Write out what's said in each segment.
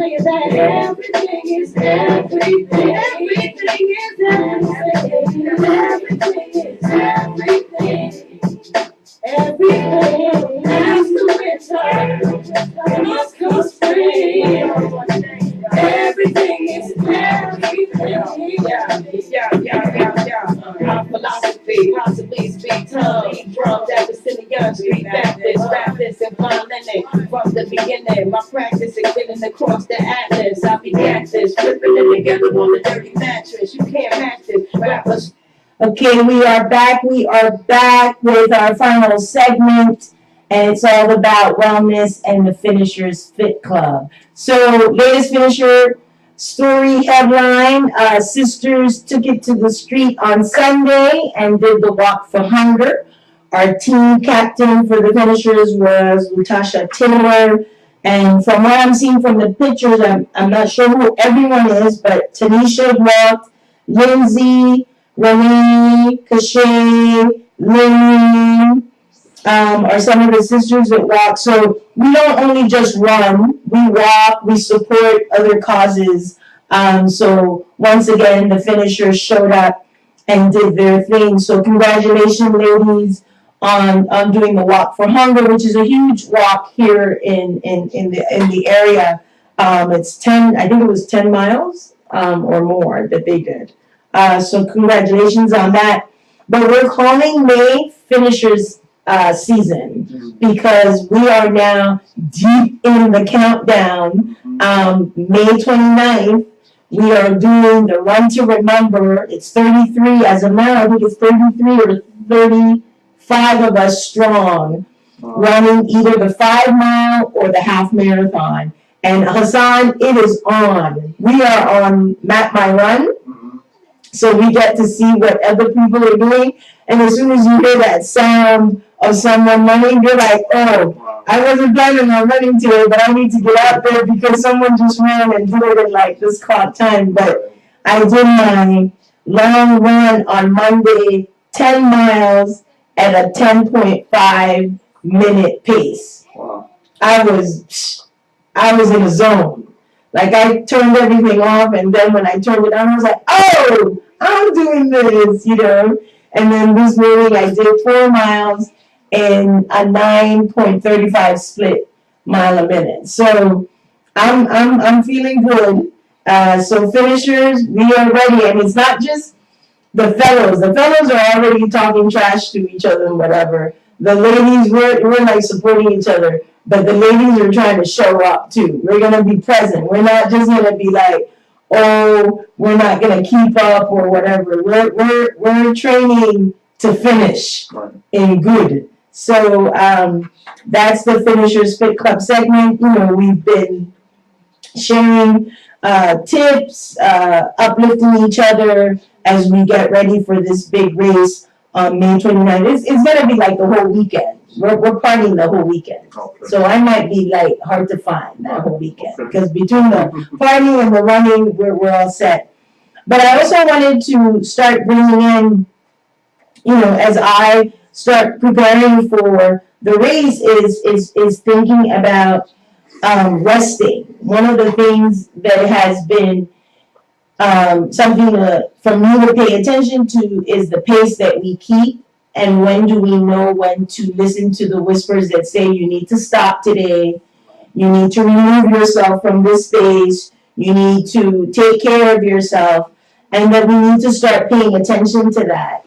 you that everything is everything. Everything is everything. Everything is everything. Everything after winter must come spring. Everything is everything. Our philosophy possibly speak tongue. From Davidson Street Baptist, and fine linen. From the beginning, my practice extending across the atlas. I began this, flipping it together on the dirty mattress. You can't match this. Rappers. Okay, we are back. We are back with our final segment, and it's all about wellness and the Finishers Fit Club. So, latest finisher story headline: sisters took it to the street on Sunday and did the walk for hunger. Our team captain for the finishers was Latasha Taylor, and from what I'm seeing from the pictures, I'm not sure who everyone is, but Tanisha walked, Lindsay, Renee, Cachet, Lily, are some of the sisters that walk. So we don't only just run, we walk, we support other causes. So once again, the finishers showed up and did their thing. So congratulations, ladies, on doing the Walk for Hunger, which is a huge walk here in the area. It's 10, I think it was 10 miles or more that they did. So congratulations on that. But we're calling May Finishers season because we are now deep in the countdown. May 29th, we are doing the Run to Remember. It's 33 as of now. I think it's 33 or 35 of us strong running either the 5 mile or the half marathon. And Hassan, it is on. We are on Map My Run. So we get to see what other people are doing. And as soon as you hear that sound of someone running, you're like, oh, I wasn't planning on running today, but I need to get out there because someone just ran and did it in like this clock time. But I did my long run on Monday, 10 miles at a 10.5 minute pace. Wow. I was in a zone. Like I turned everything off, and then when I turned it on, I was like, oh, I'm doing this, And then this morning I did 4 miles in a 9.35 split mile a minute. So I'm feeling good. So finishers, we are ready. And it's not just the fellows. The fellows are already talking trash to each other and whatever. The ladies, we're like supporting each other. But the ladies are trying to show up too. We're gonna be present. We're not just gonna be like, oh, we're not gonna keep up or whatever. We're training to finish in good. So that's the Finishers Fit Club segment. We've been sharing tips, uplifting each other as we get ready for this big race on May 29th. It's gonna be like the whole weekend. We're partying the whole weekend. Okay. So I might be like hard to find that whole weekend because between the partying and the running, we're all set. But I also wanted to start bringing in, as I start preparing for the race is thinking about resting. One of the things that has been something for me to pay attention to is the pace that we keep. And when do we know when to listen to the whispers that say you need to stop today, you need to remove yourself from this space, you need to take care of yourself, and that we need to start paying attention to that.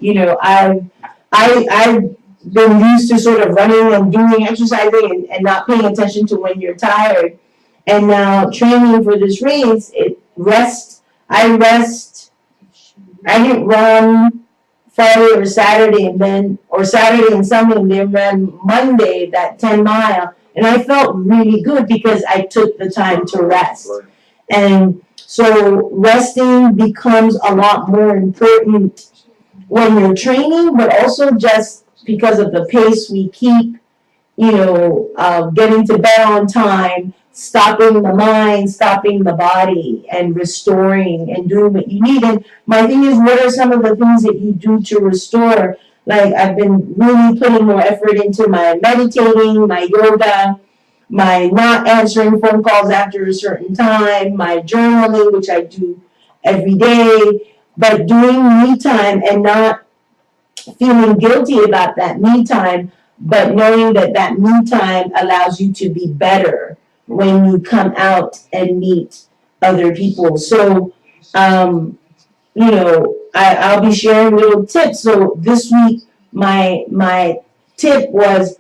I've been used to sort of running and doing exercising and not paying attention to when you're tired. And now training for this race, I didn't run Friday or Saturday or Saturday and Sunday, and then ran Monday that 10 mile. And I felt really good because I took the time to rest. And so resting becomes a lot more important when you're training, but also just because of the pace we keep, getting to bed on time, stopping the mind, stopping the body, and restoring and doing what you need. And my thing is, what are some of the things that you do to restore? Like I've been really putting more effort into my meditating, my yoga, my not answering phone calls after a certain time, my journaling, which I do every day, but doing me time and not feeling guilty about that me time, but knowing that that me time allows you to be better when you come out and meet other people. So, I'll be sharing little tips. So this week, my tip was,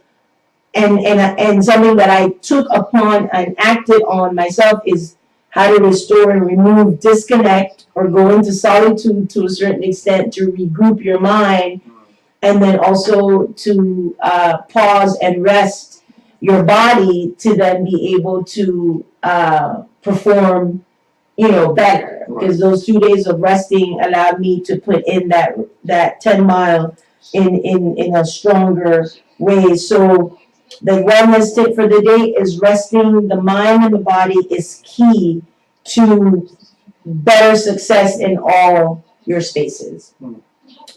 and something that I took upon and acted on myself, is how to restore and remove, disconnect, or go into solitude to a certain extent to regroup your mind, and then also to pause and rest your body to then be able to perform, better. Because those 2 days of resting allowed me to put in that 10 mile in a stronger way. So the wellness tip for the day is resting the mind and the body is key to better success in all your spaces.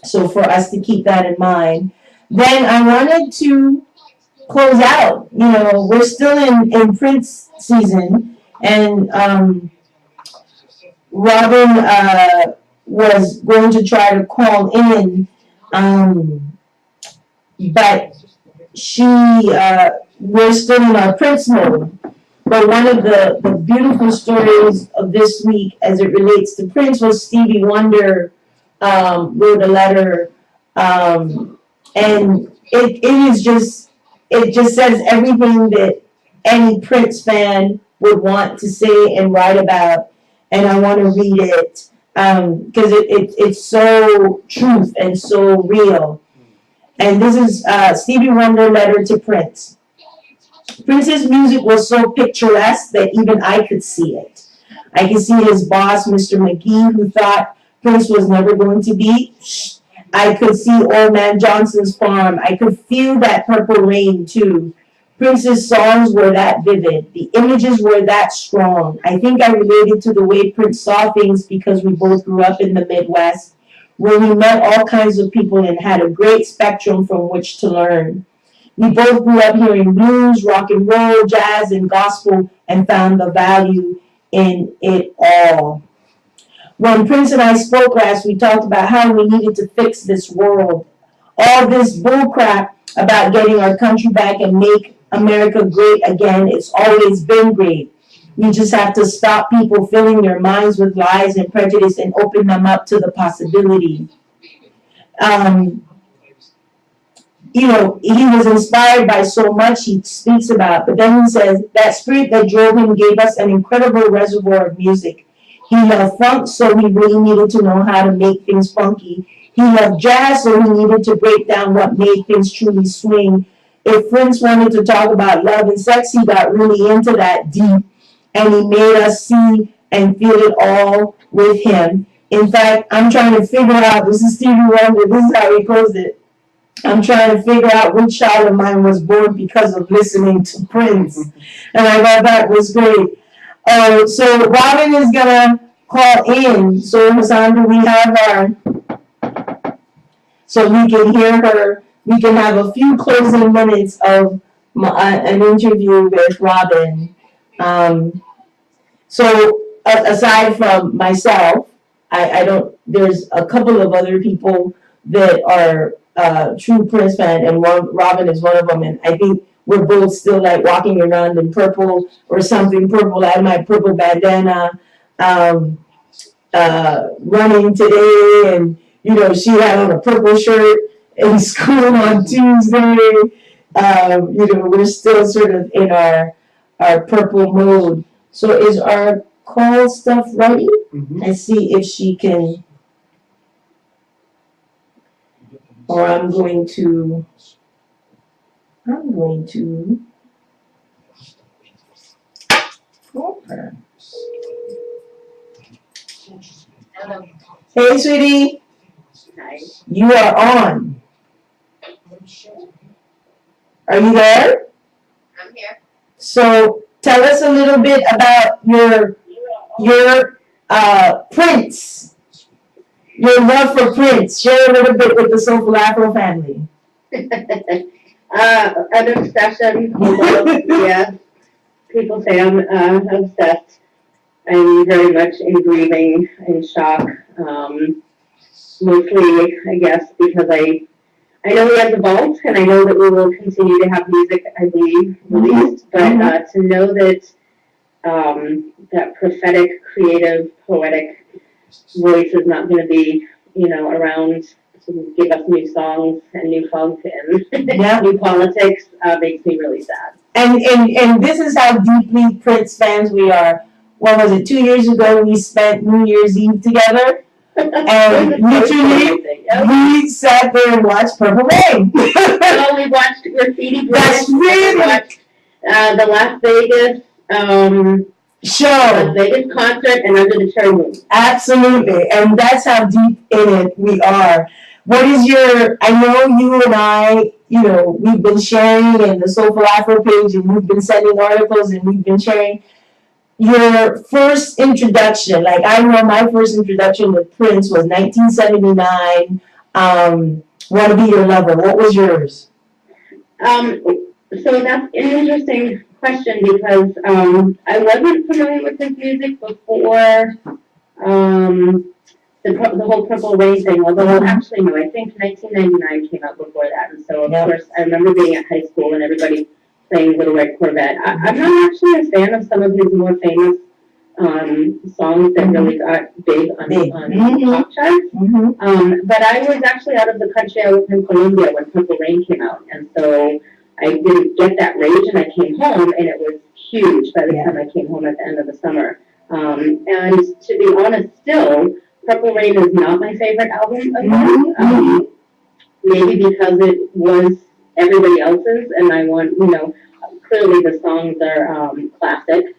So for us to keep that in mind. Then I wanted to close out. We're still in Prince season, and Robin was going to try to call in, but we're still in our Prince mode. But one of the beautiful stories of this week as it relates to Prince was Stevie Wonder wrote a letter, and it just says everything that any Prince fan would want to say and write about, and I want to read it because it's so truth and so real. And this is Stevie Wonder letter to Prince. Prince's music was so picturesque that even I could see it. I could see his boss, Mr. McGee, who thought Prince was never going to be. I could see Old Man Johnson's farm. I could feel that purple rain too. Prince's songs were that vivid. The images were that strong. I think I related to the way Prince saw things because we both grew up in the Midwest, where we met all kinds of people and had a great spectrum from which to learn. We both grew up hearing blues, rock and roll, jazz, and gospel, and found the value in it all. When Prince and I spoke last, we talked about how we needed to fix this world. All this bullcrap about getting our country back and make America great again, it's always been great. We just have to stop people filling their minds with lies and prejudice and open them up to the possibility. He was inspired by so much he speaks about, but then he says, that spirit that drove him gave us an incredible reservoir of music. He loved funk, so he really needed to know how to make things funky. He loved jazz, so he needed to break down what made things truly swing. If Prince wanted to talk about love and sex, he got really into that deep, and he made us see and feel it all with him. In fact, I'm trying to figure out, this is Stevie Wonder, this is how he closed it. I'm trying to figure out which child of mine was born because of listening to Prince. And I thought that was great. So Robin is going to call in. So Hassan, do we have so we can hear her. We can have a few closing minutes of an interview with Robin. So aside from myself, I don't, there's a couple of other people that are true Prince fan, and Robin is one of them, and I think we're both still like walking around in purple or something purple. I had my purple bandana running today, and she had on a purple shirt in school on Tuesday. We're still sort of in our purple mode. So is our call stuff ready? Mm-hmm. And see if she can. Or I'm going to call her. Hello. Hey, sweetie. Hi. You are on. Are you there? I'm here. So tell us a little bit about your Prince. Your love for Prince. Share a little bit with the Soulful Afro family. Especially for yeah. people say I'm obsessed. I'm very much in grieving and shock. Mostly, I guess, because I know he has evolved, and I know that we will continue to have music, I believe, released. But to know that that prophetic, creative, poetic voice is not going to be, around to give us new songs and new funk and Yeah. new politics makes me really sad. And this is how deeply Prince fans we are. What was it? 2 years ago, we spent New Year's Eve together, and literally we sat there and watched Purple Rain. Well, we watched Graffiti That's Bridge. We really watched the Las Vegas show. concert and Under the Cherry Moon. Absolutely, and that's how deep in it we are. What is your? I know you and I. We've been sharing in the Soulful Afro page, and we've been sending articles, and we've been sharing your first introduction. Like, I know my first introduction with Prince was 1979. Want to Be Your Lover. What was yours? So that's an interesting question because I wasn't familiar with his music before the whole Purple Rain thing, although actually no, I think 1999 came out before that, and so of course I remember being at high school and everybody playing Little Red Corvette. I'm not actually a fan of some of his more famous songs that really got big on pop charts. But I was actually out of the country. I was in Colombia when Purple Rain came out, and so I didn't get that rage, and I came home, and it was huge by the time I came home at the end of the summer. And to be honest, still, Purple Rain is not my favorite album of his. Maybe because it was everybody else's, and I want, clearly the songs are classic.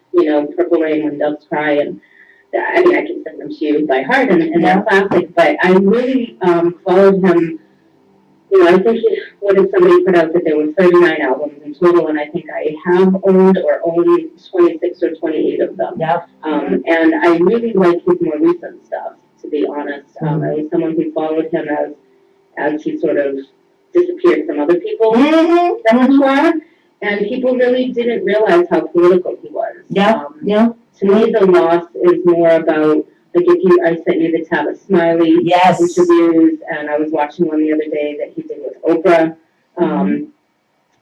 Purple Rain, When Doves Cry, and I can sing them to you by heart, and they're classic. But I really followed him. I think what did somebody put out that there were 39 albums in total, and I think I have owned or own 26 or 28 of them. And I really like his more recent stuff, to be honest. I was someone who followed him as he sort of disappeared from other people's repertoire, and people really didn't realize how political he was. To me, the loss is more about, like, I sent you the Tavis Smiley interviews, and I was watching one the other day that he did with Oprah.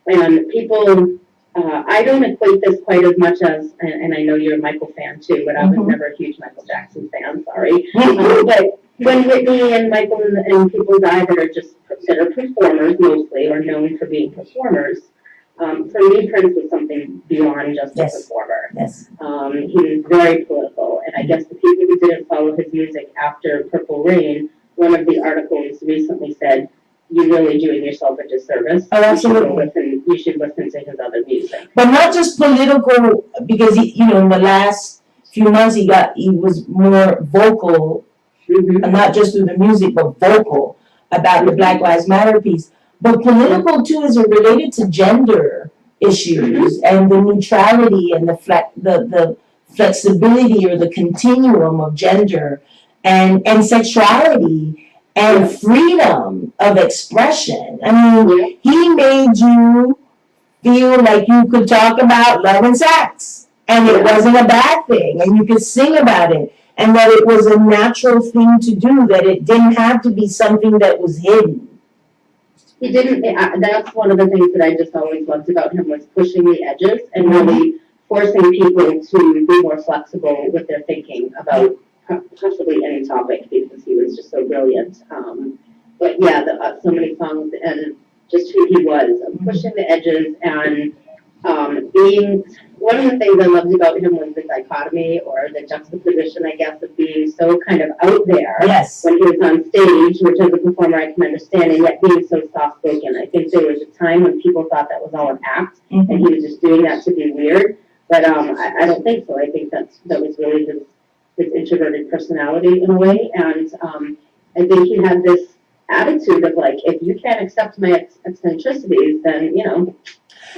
And people, I don't equate this quite as much as, and I know you're a Michael fan too, but I was never a huge Michael Jackson fan, sorry. But when Whitney and Michael and people's eyes that are performers mostly, or known for being performers, for me, Prince was something beyond just a performer. He was very political, and I guess the people who didn't follow his music after Purple Rain, one of the articles recently said, "You're really doing yourself a disservice. Oh, absolutely. You should listen to his other music." But not just political, because in the last few months he was more vocal, not just through the music, but vocal about the Black Lives Matter piece. But political too is related to gender issues and the neutrality and the flexibility or the continuum of gender and sexuality and freedom of expression. I mean, he made you feel like you could talk about love and sex, and it wasn't a bad thing, and you could sing about it, and that it was a natural thing to do, that it didn't have to be something that was hidden. He didn't, that's one of the things that I just always loved about him, was pushing the edges and really forcing people to be more flexible with their thinking about possibly any topic, because he was just so brilliant. But yeah, so many songs and just who he was, pushing the edges and being, one of the things I loved about him was the dichotomy or the juxtaposition, I guess, of being so kind of out there when he was on stage, which as a performer I can understand, and yet being so soft-spoken. I think there was a time when people thought that was all an act, and he was just doing that to be weird. But I don't think so. I think that was really his introverted personality in a way, and I think he had this attitude of like, if you can't accept my eccentricities, then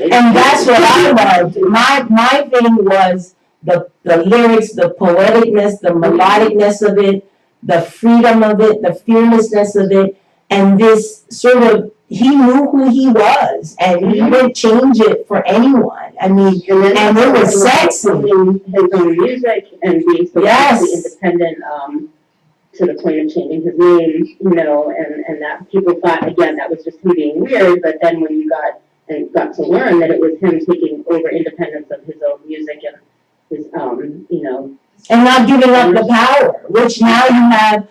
And that's what I loved. My thing was the lyrics, the poeticness, the melodicness of it, the freedom of it, the fearlessness of it, and this sort of he knew who he was, and he didn't change it for anyone. I mean, and it was sexy. His own music and being so Yes. independent, to the point of changing his name, and that people thought, again, that was just him being weird, but then when you got to learn that it was him taking over independence of his own music and his, And not giving up the power, which now you have,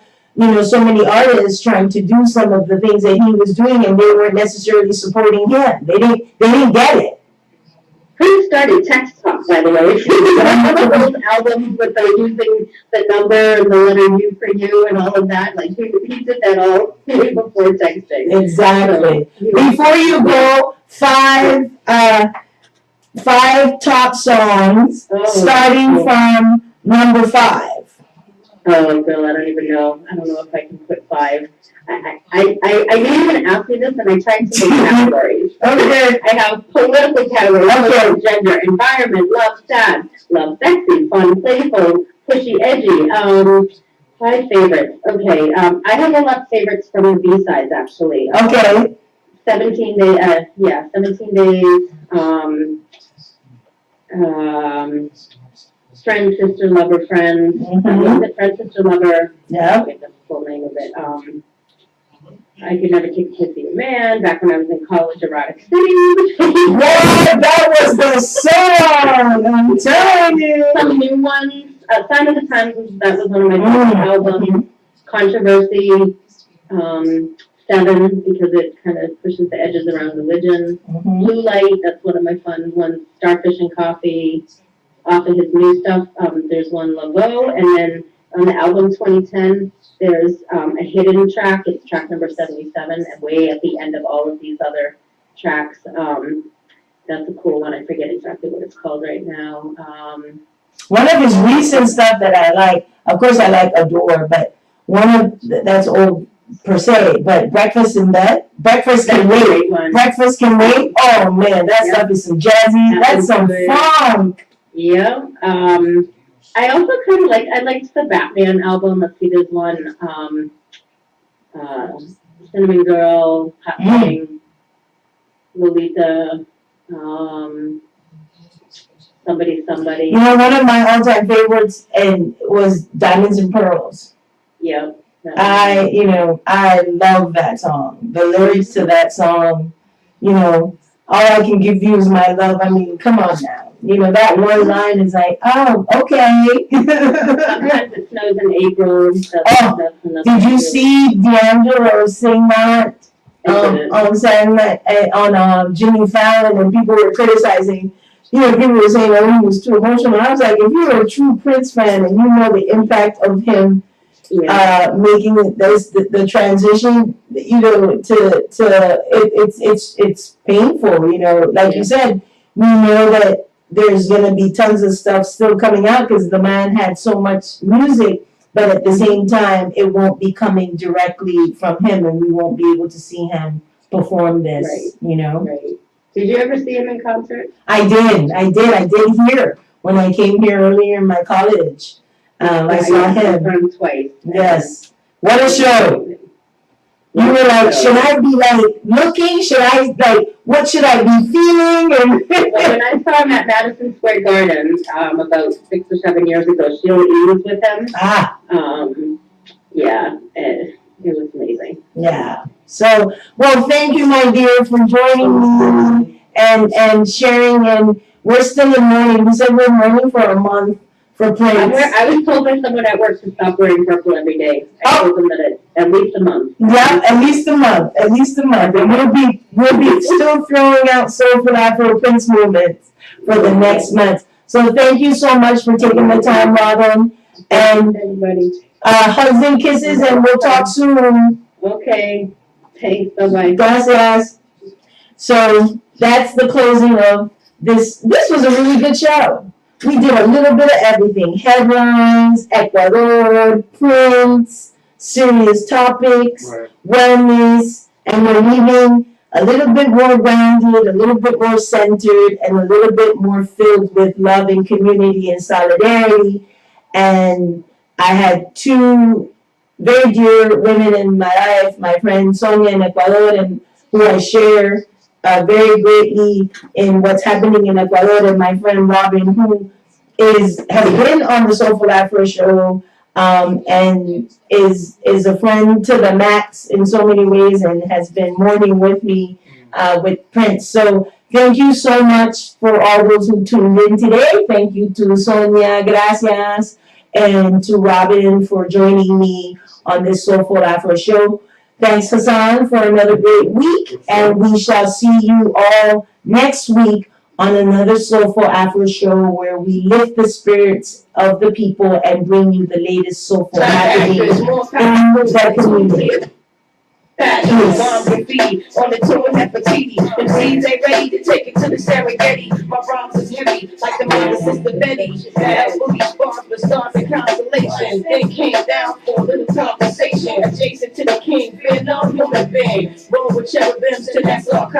so many artists trying to do some of the things that he was doing, and they weren't necessarily supporting him. They didn't get it. Prince started Text Talk, by the way. Remember those albums with the using the number and the letter U for you and all of that? Like, he did that all way before texting. Exactly. Before you go, five top songs, starting from number 5. Oh, girl, I don't even know. I don't know if I can put 5. I didn't even ask you this, and I tried to make categories. Okay. I have political categories, social, gender, environment, love, sad, love, sexy, fun, playful, pushy, edgy. 5 favorites. Okay. I have a lot of favorites from the B-sides, actually. Okay. 17 days. 17 days. Friend, sister, lover, friend. Mhm. Was it friend, sister, lover? Yeah. Okay, that's the full name of it. I could never take a kid to be a man. Back when I was in college, Erotic City. What? That was the song! I'm telling you! Some new ones. Sign of the Times, that was one of my favorite albums. Controversy. 7, because it kind of pushes the edges around religion. Mhm. Blue Light, that's one of my fun ones. Starfish and Coffee. Off of his new stuff, there's one, Laveau, and then on the album 2010, there's a hidden track. It's track number 77, and way at the end of all of these other tracks. That's a cool one. I forget exactly what it's called right now. One of his recent stuff that I like, of course I like Adore, but that's old per se, but Breakfast in Bed, Breakfast Can Wait. Great one. Breakfast Can Wait, oh man, that Yeah. stuff is some jazzy, That that's is some good. funk. Yeah. I also kind of I liked the Batman album. Let's see, there's one, Cinnamon Girl, Hot Thing, Lolita, Somebody. One of my all-time favorites was Diamonds and Pearls. Yeah. I love that song. The lyrics to that song, all I can give you is my love. I mean, come on now. That one line is like, oh, okay. Sometimes it snows in April. That's another Did you one. see D'Angelo sing that on Saturday night on Jimmy Fallon, and people were criticizing? People were saying, oh, he was too emotional. I was like, if you're a true Prince fan and you know the impact of him making the transition, it's painful. Like you said, we know that there's gonna be tons of stuff still coming out because the man had so much music, but at the same time, it won't be coming directly from him, and we won't be able to see him perform this. Right. Did you ever see him in concert? I did hear when I came here earlier in my college. I saw him. From twice. Yes. What a show. You were like, should I be looking? What should I be feeling? And When I saw him at Madison Square Garden, about 6 or 7 years ago, Sheila E. was with him. It was amazing. Yeah. So, well, thank you, my dear, for joining me and sharing. And we're still in mourning. We said we're mourning for a month for Prince. I was told by someone at work to stop wearing purple every day. I told them that at least a month. Yeah, at least a month. And we'll be still throwing out Soulful Afro Prince movements for the next month. So thank you so much for taking the time, Robin. And Everybody. hugs and kisses, and we'll talk soon. Okay. Thanks. Bye-bye. Gracias. So that's the closing of this. This was a really good show. We did a little bit of everything. Headlines, Ecuador, Prince, serious topics, wellness, and we're leaving a little bit more rounded, a little bit more centered, and a little bit more filled with love and community and solidarity. And I had 2 very dear women in my life, my friend Sonia in Ecuador and who I share very greatly in what's happening in Ecuador, and my friend Robin, who has been on the Soulful Afro show, and is a friend to the max in so many ways, and has been mourning with me with Prince. So thank you so much for all those who tuned in today. Thank you to Sonia, gracias, and to Robin for joining me on this Soulful Afro show. Thanks, Hassan, for another great week, and we shall see you all next week on another Soulful Afro show where we lift the spirits of the people and bring you the latest soulful happenings in the community. Fashion, bomb graffiti on the tour Nefertiti. Them seeds ain't ready to take it to the Serengeti. My rhymes is heavy, like the mother sister Betty. That booty spark the stars and constellation. Then came down for a little conversation. Adjacent to the king, fear no human being. Roll with cherubims to that saw